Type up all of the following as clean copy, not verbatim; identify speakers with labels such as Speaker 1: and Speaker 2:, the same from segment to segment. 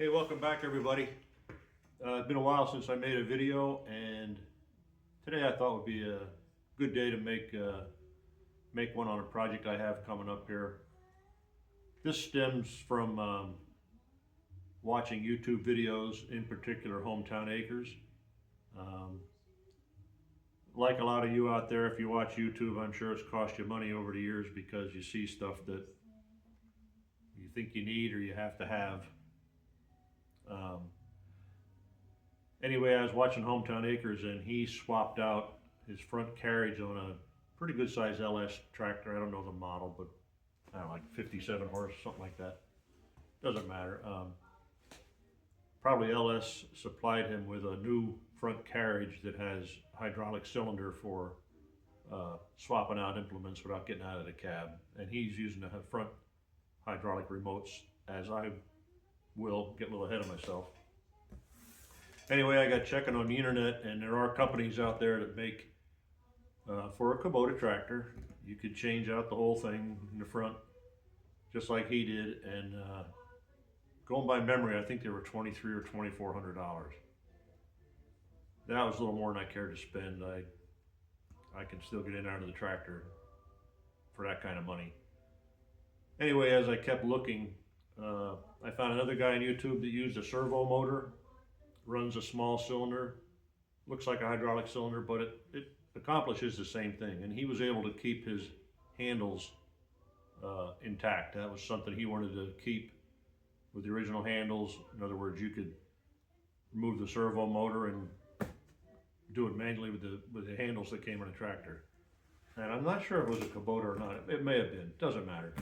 Speaker 1: Hey, welcome back everybody. It's been a while since I made a video, and today I thought would be a good day to make one on a project I have coming up here. This stems from watching YouTube videos, in particular Hometown Acres. Um, like a lot of you out there, if you watch YouTube, I'm sure it's cost you money over the years because you see stuff that you think you need or you have to have. Anyway, I was watching Hometown Acres, and he swapped out his front carriage on a pretty good size LS tractor. I don't know the model, but I don't know, like 57 horse, something like that. Doesn't matter. Probably LS supplied him with a new front carriage that has hydraulic cylinder for swapping out implements without getting out of the cab. And he's using the front hydraulic remotes, as I will get a little ahead of myself. Anyway, I got checking on the internet, and there are companies out there that make, for a Kubota tractor, you could change out the whole thing in the front, just like he did, and going by memory, I think they were $2,300 or $2,400. That was a little more than I cared to spend. I can still get in and out of the tractor for that kind of money. Anyway, as I kept looking, I found another guy on YouTube that used a servo motor. Runs a small cylinder, looks like a hydraulic cylinder, but it accomplishes the same thing. And he was able to keep his handles intact. That was something he wanted to keep with the original handles. In other words, you could remove the servo motor and do it manually with the handles that came on a tractor. And I'm not sure if it was a Kubota or not. It may have been, doesn't matter.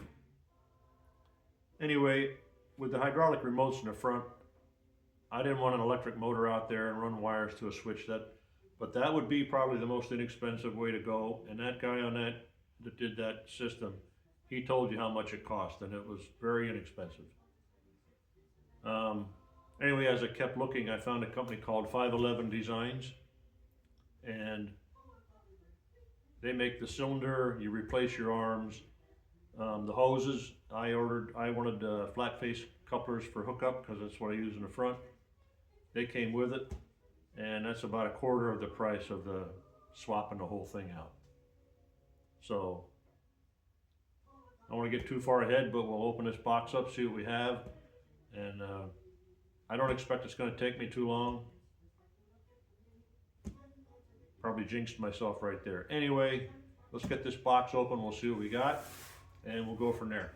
Speaker 1: Anyway, with the hydraulic remotes in the front, I didn't want an electric motor out there and run wires to a switch, but that would be probably the most inexpensive way to go. And that guy on that did that system, he told you how much it cost, and it was very inexpensive. Anyway, as I kept looking, I found a company called 511 Designs, and they make the cylinder, you replace your arms, the hoses. I wanted flat face couplers for hookup because that's what I use in the front. They came with it, and that's about a quarter of the price of the swapping the whole thing out. So I don't want to get too far ahead, but we'll open this box up, see what we have, and I don't expect it's going to take me too long. Probably jinxed myself right there. Anyway, let's get this box open, we'll see what we got, and we'll go from there.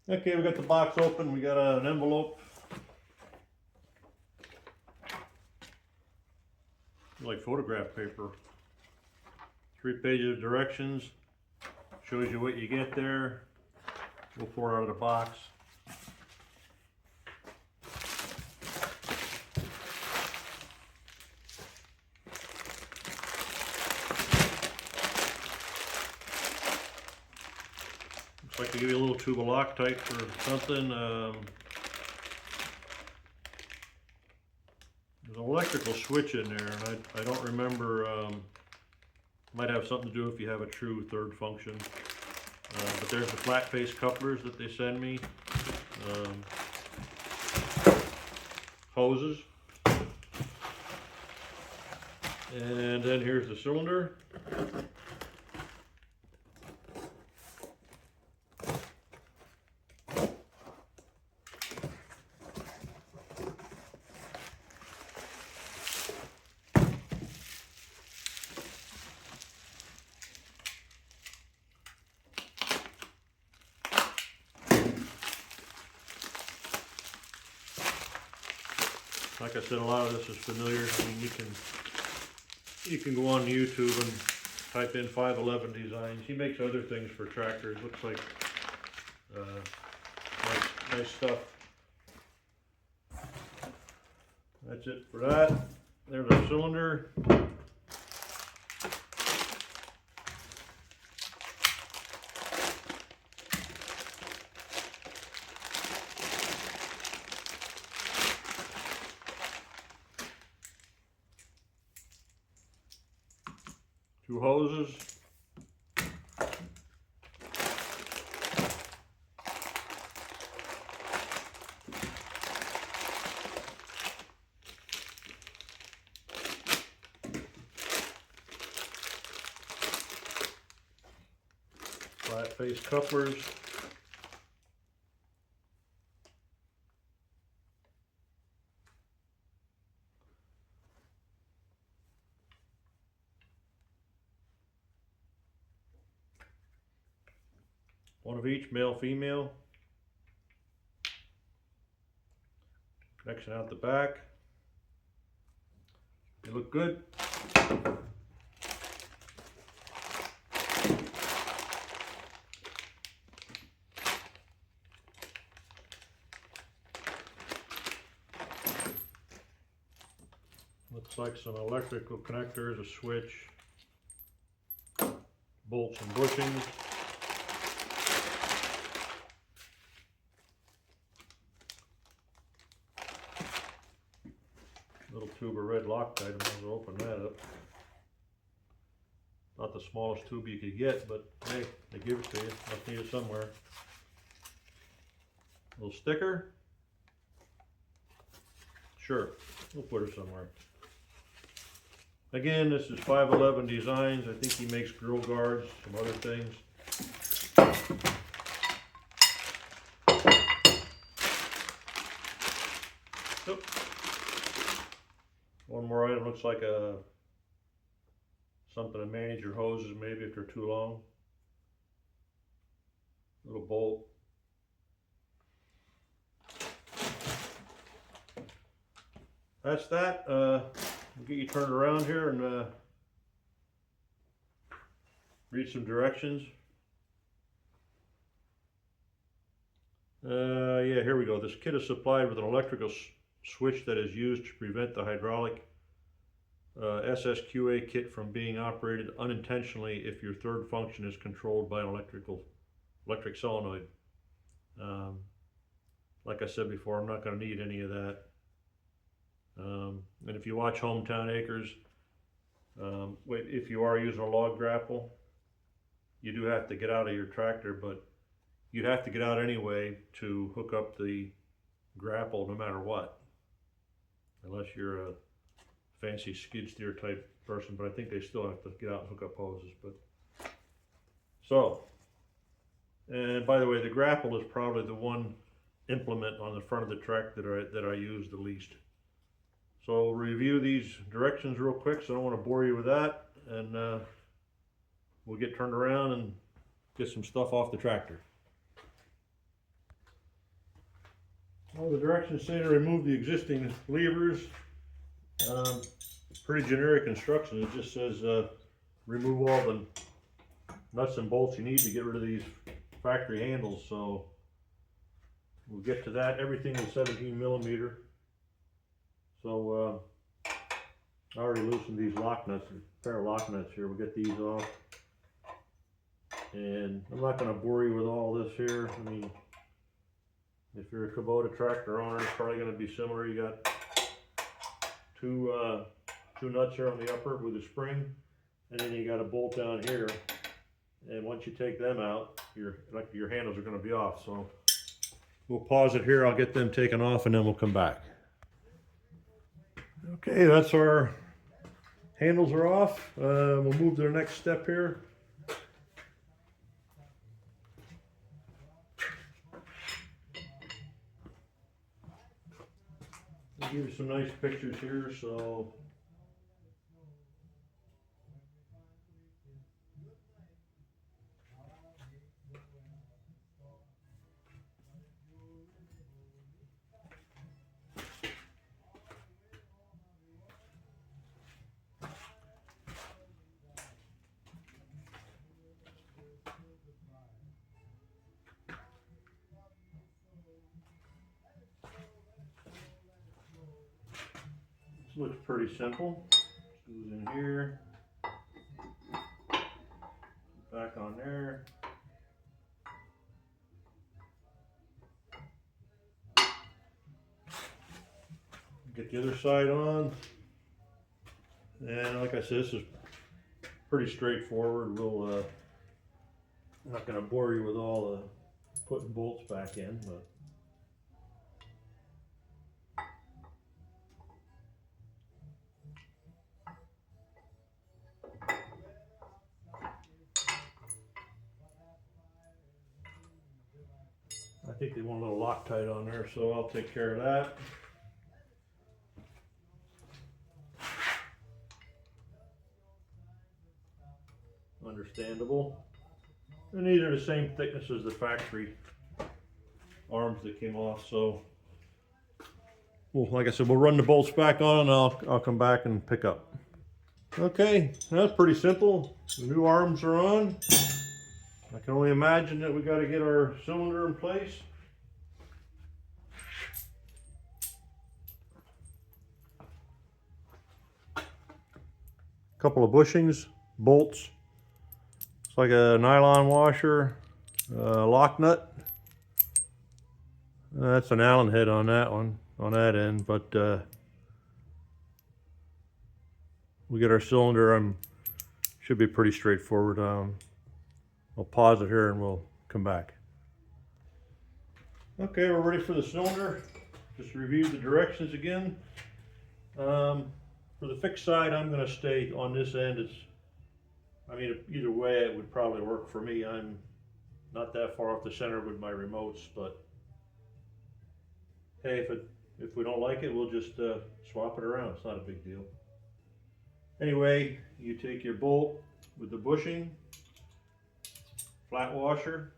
Speaker 1: Okay, we got the box open. We got an envelope, like photograph paper. 3 pages of directions, shows you what you get there. We'll pour out of the box. Like to give you a little tube of Loctite for something. There's an electrical switch in there, and I don't remember. Might have something to do if you have a true third function. But there's the flat face couplers that they send me. Hoses. And then here's the cylinder. Like I said, a lot of this is familiar. I mean, you can go on YouTube and type in 511 Designs. He makes other things for tractors. Looks like nice stuff. That's it for that. There's our cylinder. Two hoses. flat face couplers. One of each, male, female. Connection out the back. They look good. Looks like some electrical connectors, a switch, bolts and bushings. Little tube of red Loctite, I might as well open that up. Not the smallest tube you could get, but hey, they give it to you. Must need it somewhere. Little sticker. Sure, we'll put it somewhere. Again, this is 511 Designs. I think he makes grill guards, some other things. Oh. One more item, looks like something to manage your hoses maybe if they're too long. Little bolt. That's that. We'll get you turned around here and read some directions. Yeah, here we go. This kit is supplied with an electrical switch that is used to prevent the hydraulic SSQA kit from being operated unintentionally if your third function is controlled by an electric solenoid. Like I said before, I'm not going to need any of that. And if you watch Hometown Acres, if you are using a log grapple, you do have to get out of your tractor, but you'd have to get out anyway to hook up the grapple no matter what, unless you're a fancy skid steer type person, but I think they still have to get out and hook up hoses. But so, and by the way, the grapple is probably the one implement on the front of the tractor that I use the least. So we'll review these directions real quick, so I don't want to bore you with that, and we'll get turned around and get some stuff off the tractor. Well, the directions say to remove the existing levers. Pretty generic instructions. It just says remove all the nuts and bolts you need to get rid of these factory handles. So we'll get to that. Everything is 17 millimeter. So I already loosened these lock nuts, a pair of lock nuts here. We'll get these off. And I'm not going to bore you with all this here. I mean, if you're a Kubota tractor owner, it's probably going to be similar. You got two nuts here on the upper with a spring, and then you got a bolt down here. And once you take them out, your handles are going to be off. So we'll pause it here. I'll get them taken off, and then we'll come back. Okay, that's our handles are off. We'll move to the next step here. I'll give you some nice pictures here. So this looks pretty simple. Goes in here, back on there. Get the other side on, and like I said, this is pretty straightforward. I'm not going to bore you with all the putting bolts back in, but think they want a little Loctite on there, so I'll take care of that. Understandable. And these are the same thickness as the factory arms that came off, so well, like I said, we'll run the bolts back on and I'll come back and pick up. Okay, that's pretty simple. The new arms are on. I can only imagine that we got to get our cylinder in place. Couple of bushings, bolts. It's like a nylon washer, lock nut. That's an Allen head on that one, on that end, but we get our cylinder. Should be pretty straightforward. I'll pause it here and we'll come back. Okay, we're ready for the cylinder. Just review the directions again. For the fixed side, I'm going to stay on this end. I mean, either way, it would probably work for me. I'm not that far off the center with my remotes, but hey, if we don't like it, we'll just swap it around. It's not a big deal. Anyway, you take your bolt with the bushing, flat washer,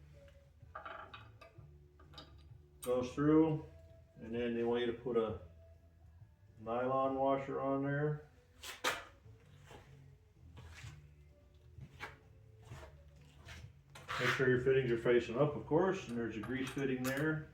Speaker 1: goes through, and then they want you to put a nylon washer on there. Make sure your fittings are facing up, of course, and there's a grease fitting there.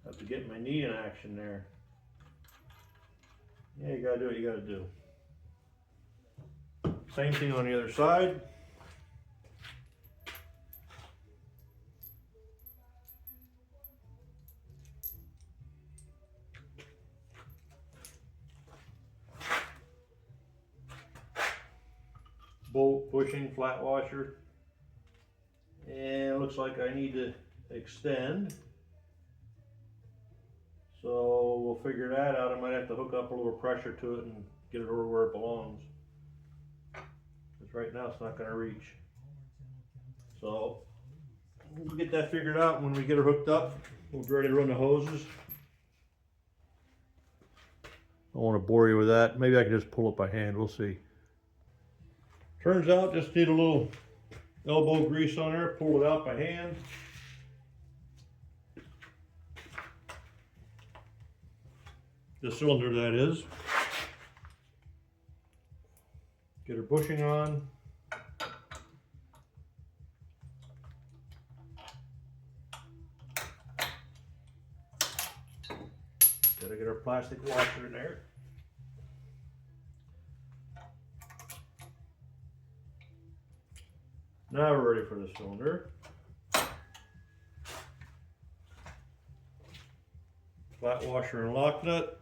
Speaker 1: Have to get my knee in action there. Yeah, you gotta do what you gotta do. Same thing on the other side. Bolt, bushing, flat washer. And it looks like I need to extend. So we'll figure that out. I might have to hook up a little pressure to it and get it over where it belongs. Because right now it's not going to reach. So we'll get that figured out. When we get her hooked up, we'll be ready to run the hoses. I don't want to bore you with that. Maybe I can just pull it by hand. We'll see. Turns out just need a little elbow grease on there. Pull it out by hand. The cylinder, that is. Get her bushing on. Gotta get our plastic washer in there. Now we're ready for the cylinder. Flat washer and lock nut.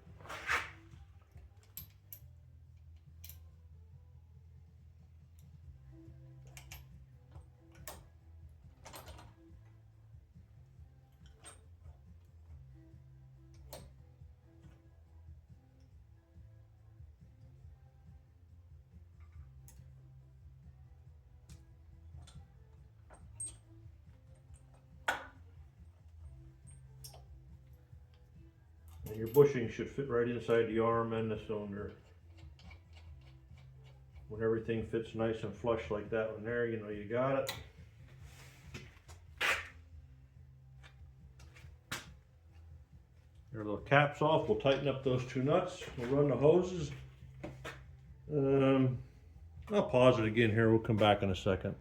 Speaker 1: And your bushing should fit right inside the arm and the cylinder. When everything fits nice and flush like that one there, you know you got it. Your little caps off. We'll tighten up those two nuts. We'll run the hoses. I'll pause it again here. We'll come back in a second.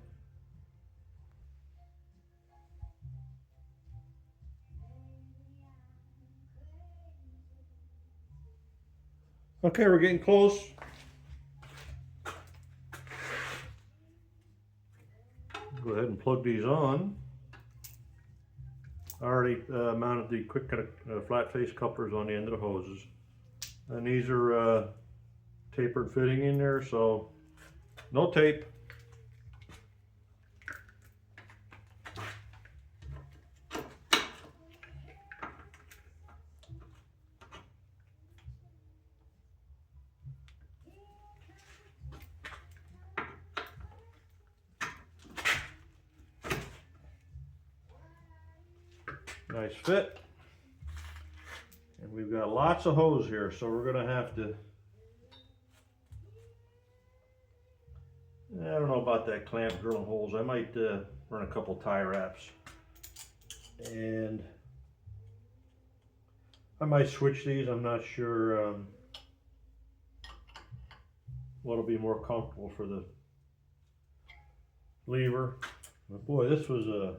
Speaker 1: Okay, we're getting close. Go ahead and plug these on. I already mounted the quick kind of flat face couplers on the end of the hoses. And these are tapered fitting in there, so No tape. Nice fit. And we've got lots of hose here, so we're gonna have to, I don't know about that clamp drilling holes. I might run a couple tie wraps. And I might switch these. I'm not sure what'll be more comfortable for the lever. But boy, this was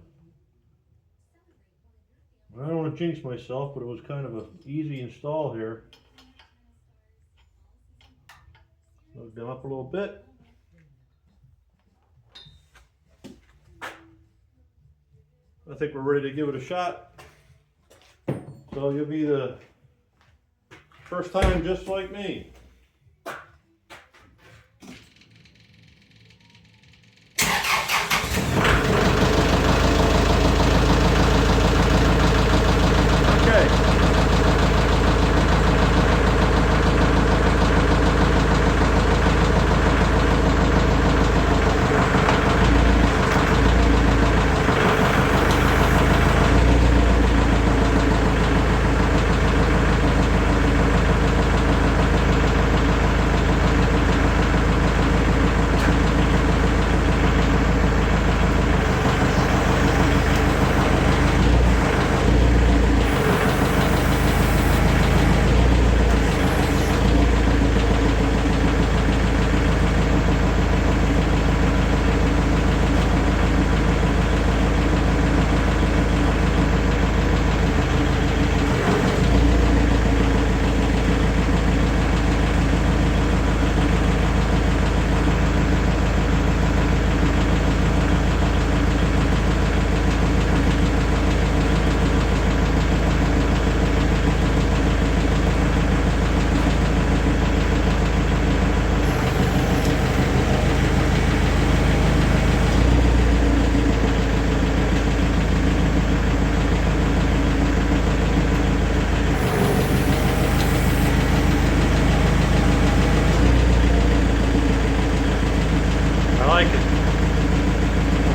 Speaker 1: I don't want to jinx myself, but it was kind of an easy install here. Load them up a little bit. I think we're ready to give it a shot. So you'll be the first time just like me.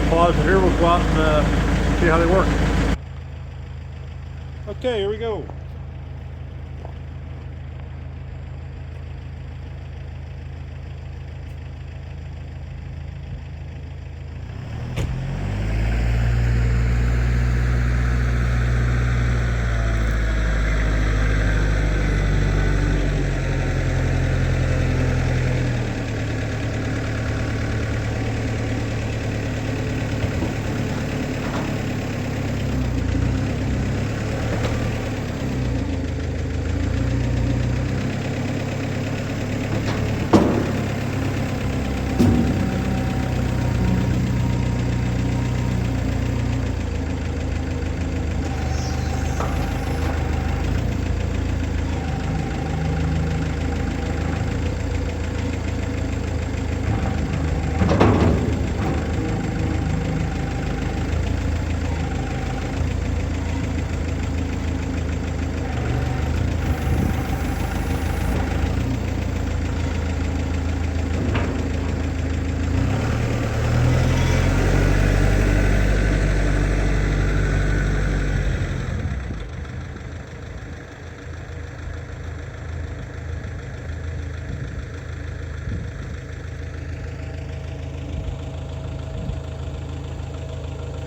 Speaker 1: Pause it here, we'll go out and see how they work. Okay, here we go.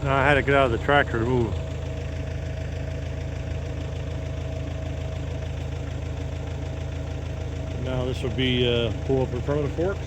Speaker 1: Now I had to get out of the tractor to move. Now this would be pull up in front of the forks.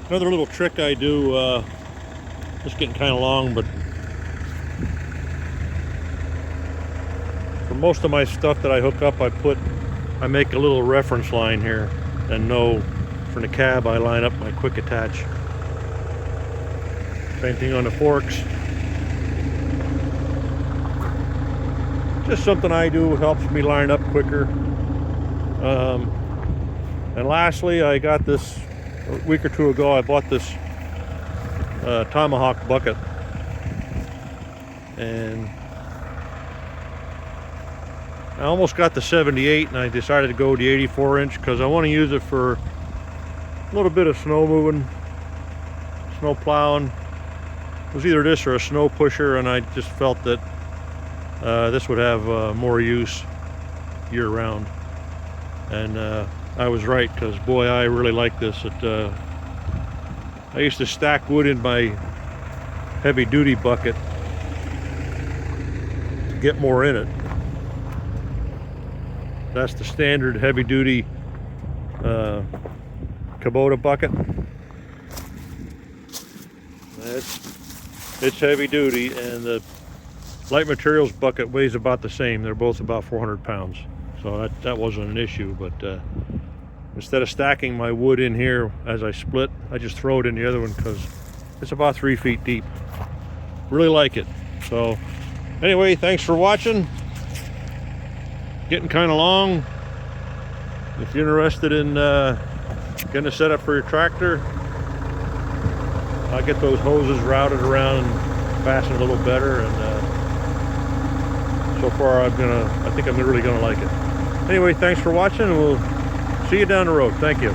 Speaker 1: Another little trick I do, just getting kind of long, but for most of my stuff that I hook up, I make a little reference line here, and know from the cab I line up my quick attach. Same thing on the forks. Just something I do, helps me line up quicker. And lastly, I got this a week or two ago. I bought this tomahawk bucket, and I almost got the 78, and I decided to go the 84 inch because I want to use it for a little bit of snow moving, snow plowing. It was either this or a snow pusher, and I just felt that this would have more use year round. And I was right, because boy, I really like this. I used to stack wood in my heavy duty bucket to get more in it. That's the standard heavy duty Kubota bucket. It's heavy duty, and the light materials bucket weighs about the same. They're both about 400 pounds. So that wasn't an issue, but instead of stacking my wood in here as I split, I just throw it in the other one because it's about 3 feet deep. Really like it. So anyway, thanks for watching. Getting kind of long. If you're interested in getting a setup for your tractor, I'll get those hoses routed around and fasten a little better, and so far I think I'm really gonna like it. Anyway, thanks for watching, and we'll see you down the road. Thank you.